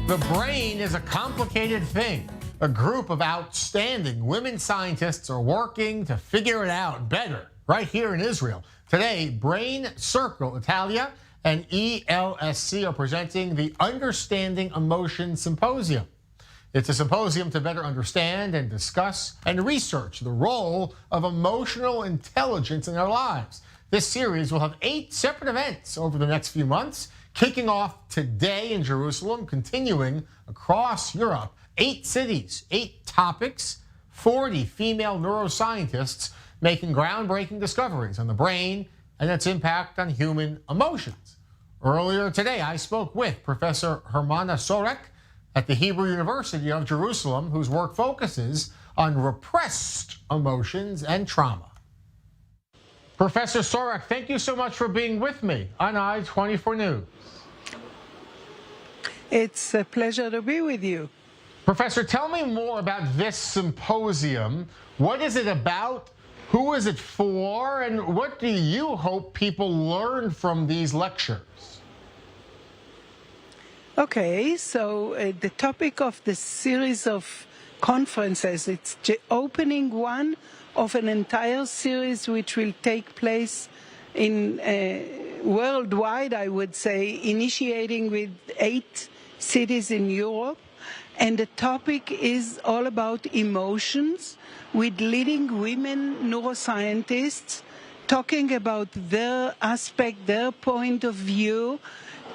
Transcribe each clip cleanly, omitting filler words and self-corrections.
The brain is a complicated thing. A group of outstanding women scientists are working to figure it out better right here in Israel. Today, Brain Circle Italia and ELSC are presenting the Understanding Emotion Symposium. It's a symposium to better understand and discuss and research the role of emotional intelligence in our lives. This series will have 8 separate events over the next few months, kicking off today in Jerusalem, continuing across Europe. 8 cities, 8 topics, 40 female neuroscientists making groundbreaking discoveries on the brain and its impact on human emotions. Earlier today, I spoke with Professor Hermana Sorek at the Hebrew University of Jerusalem, whose work focuses on repressed emotions and trauma. Professor Sorek, thank you so much for being with me on I24 News. It's a pleasure to be with you. Professor, tell me more about this symposium. What is it about? Who is it for? And what do you hope people learn from these lectures? Okay, so the topic of the series of conferences, it's the opening one of an entire series which will take place in worldwide, I would say, initiating with 8 cities in Europe. And the topic is all about emotions, with leading women neuroscientists talking about their aspect, their point of view,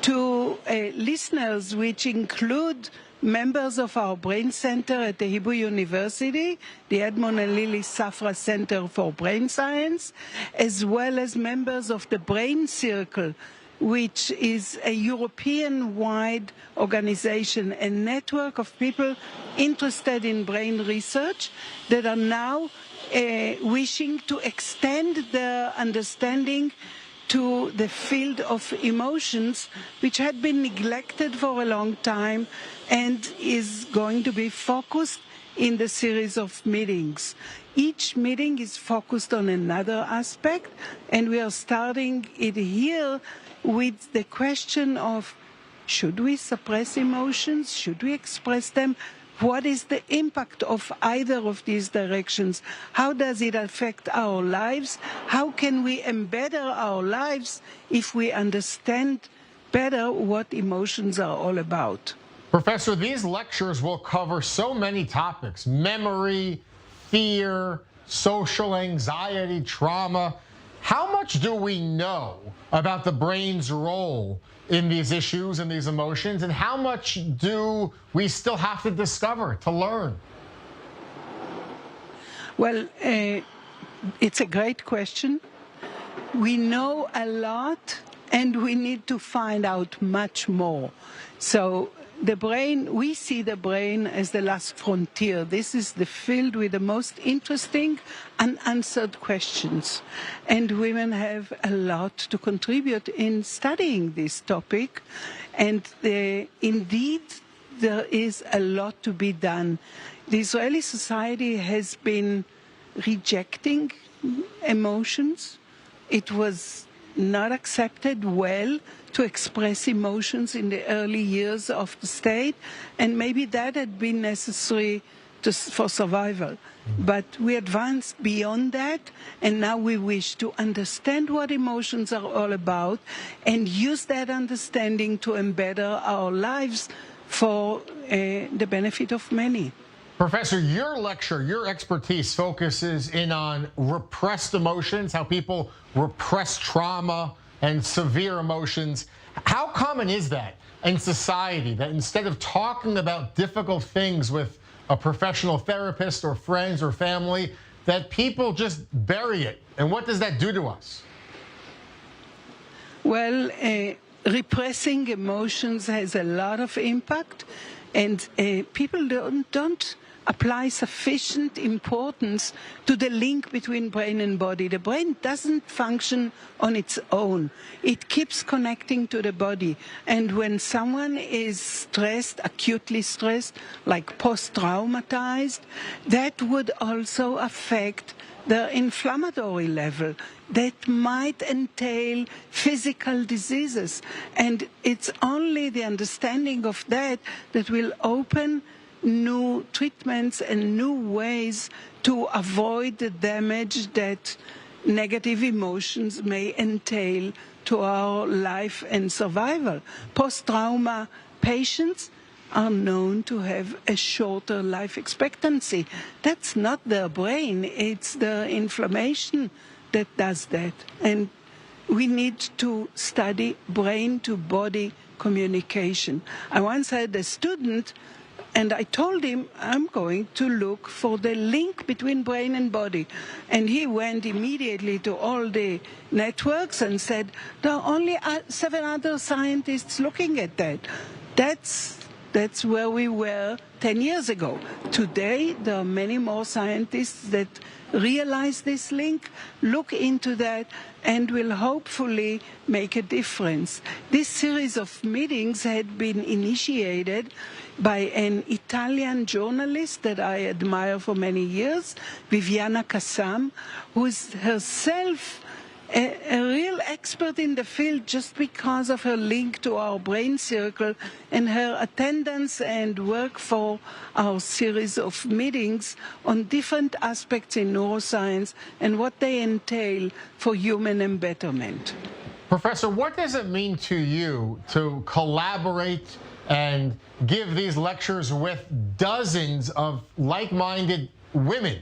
to listeners, which include members of our Brain Center at the Hebrew University, the Edmond and Lily Safra Center for Brain Science, as well as members of the Brain Circle, which is a European-wide organization, a network of people interested in brain research that are now wishing to extend their understanding to the field of emotions, which had been neglected for a long time and is going to be focused in the series of meetings. Each meeting is focused on another aspect, and we are starting it here with the question of, should we suppress emotions? Should we express them? What is the impact of either of these directions? How does it affect our lives? How can we embed our lives if we understand better what emotions are all about? Professor, these lectures will cover so many topics: memory, fear, social anxiety, trauma. How much do we know about the brain's role in these issues and these emotions, and how much do we still have to discover, to learn? Well, it's a great question. We know a lot, and we need to find out much more. So the brain, we see the brain as the last frontier. This is the field with the most interesting unanswered questions. And women have a lot to contribute in studying this topic. And indeed, there is a lot to be done. The Israeli society has been rejecting emotions. It was not accepted well to express emotions in the early years of the state, and maybe that had been necessary for survival. But we advanced beyond that, and now we wish to understand what emotions are all about and use that understanding to embed our lives for the benefit of many. Professor, your lecture, your expertise focuses in on repressed emotions, how people repress trauma and severe emotions. How common is that in society, that instead of talking about difficult things with a professional therapist or friends or family, that people just bury it? And what does that do to us? Well, repressing emotions has a lot of impact, and people don't apply sufficient importance to the link between brain and body. The brain doesn't function on its own. It keeps connecting to the body. And when someone is stressed, acutely stressed, like post-traumatized, that would also affect the inflammatory level. That might entail physical diseases. And it's only the understanding of that that will open new treatments and new ways to avoid the damage that negative emotions may entail to our life and survival. Post-trauma patients are known to have a shorter life expectancy. That's not their brain, it's the inflammation that does that. And we need to study brain-to-body communication. I once had a student, and I told him, I'm going to look for the link between brain and body. And he went immediately to all the networks and said, there are only 7 other scientists looking at that. That's where we were 10 years ago. Today, there are many more scientists that realize this link, look into that, and will hopefully make a difference. This series of meetings had been initiated by an Italian journalist that I admire for many years, Viviana Kassam, who is herself a real expert in the field just because of her link to our brain circle and her attendance and work for our series of meetings on different aspects in neuroscience and what they entail for human embetterment. Professor, what does it mean to you to collaborate and give these lectures with dozens of like-minded women,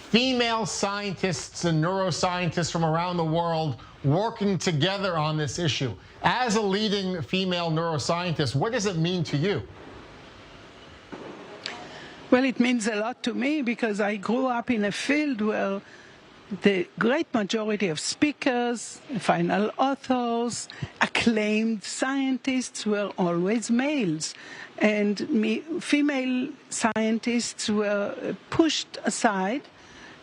female scientists and neuroscientists from around the world working together on this issue? As a leading female neuroscientist, what does it mean to you? Well, it means a lot to me because I grew up in a field where the great majority of speakers, final authors, acclaimed scientists were always males. And female scientists were pushed aside.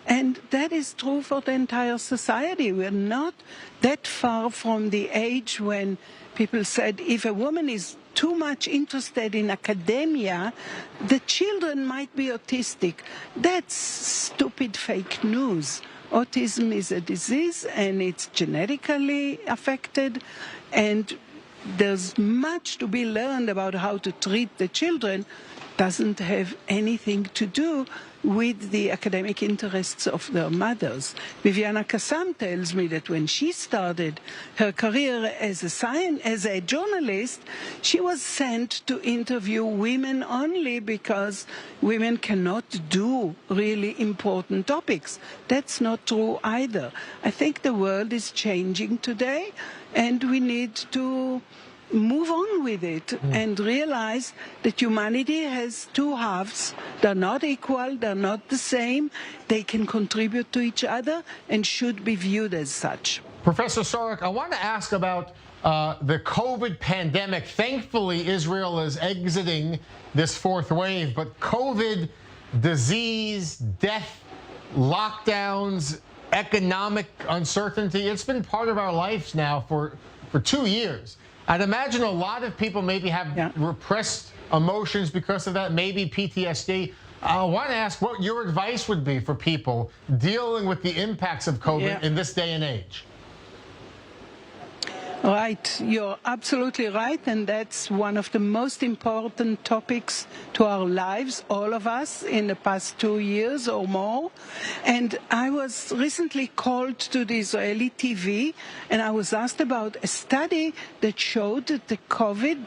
And that is true for the entire society. We're not that far from the age when people said if a woman is too much interested in academia, the children might be autistic. That's stupid fake news. Autism is a disease and it's genetically affected, and there's much to be learned about how to treat the children. Doesn't have anything to do with the academic interests of their mothers. Viviana Kassam tells me that when she started her career as a journalist, she was sent to interview women only because women cannot do really important topics. That's not true either. I think the world is changing today, and we need to move on with it and realize that humanity has two halves. They're not equal, they're not the same. They can contribute to each other and should be viewed as such. Professor Sorek, I want to ask about the COVID pandemic. Thankfully, Israel is exiting this fourth wave, but COVID, disease, death, lockdowns, economic uncertainty, it's been part of our lives now for 2 years. I'd imagine a lot of people maybe have repressed emotions because of that, maybe PTSD. I want to ask what your advice would be for people dealing with the impacts of COVID in this day and age. Right, you're absolutely right, and that's one of the most important topics to our lives, all of us, in the past 2 years or more. And I was recently called to the Israeli TV, and I was asked about a study that showed that the COVID,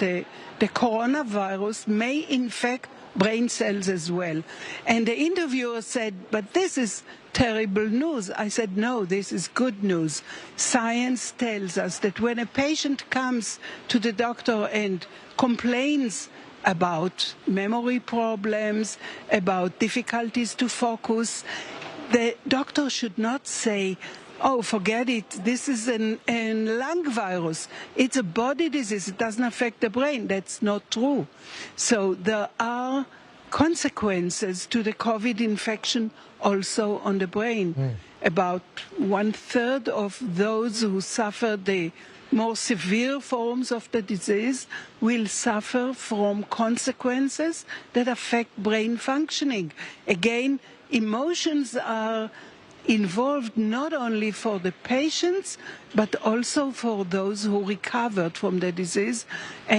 the coronavirus, may infect brain cells as well. And the interviewer said, but this is terrible news. I said, no, this is good news. Science tells us that when a patient comes to the doctor and complains about memory problems, about difficulties to focus, the doctor should not say, oh, forget it, this is a lung virus. It's a body disease. It doesn't affect the brain. That's not true. So there are consequences to the COVID infection also on the brain. About 1/3 of those who suffer the more severe forms of the disease will suffer from consequences that affect brain functioning. Again, emotions are involved not only for the patients, but also for those who recovered from the disease.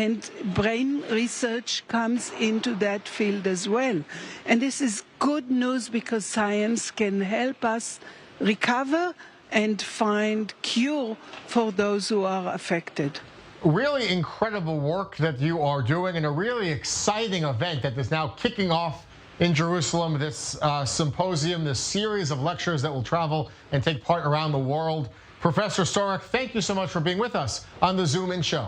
And brain research comes into that field as well. And this is good news because science can help us recover and find cure for those who are affected. Really incredible work that you are doing, and a really exciting event that is now kicking off in Jerusalem, this symposium, this series of lectures that will travel and take part around the world. Professor Storek, thank you so much for being with us on the Zoom In Show.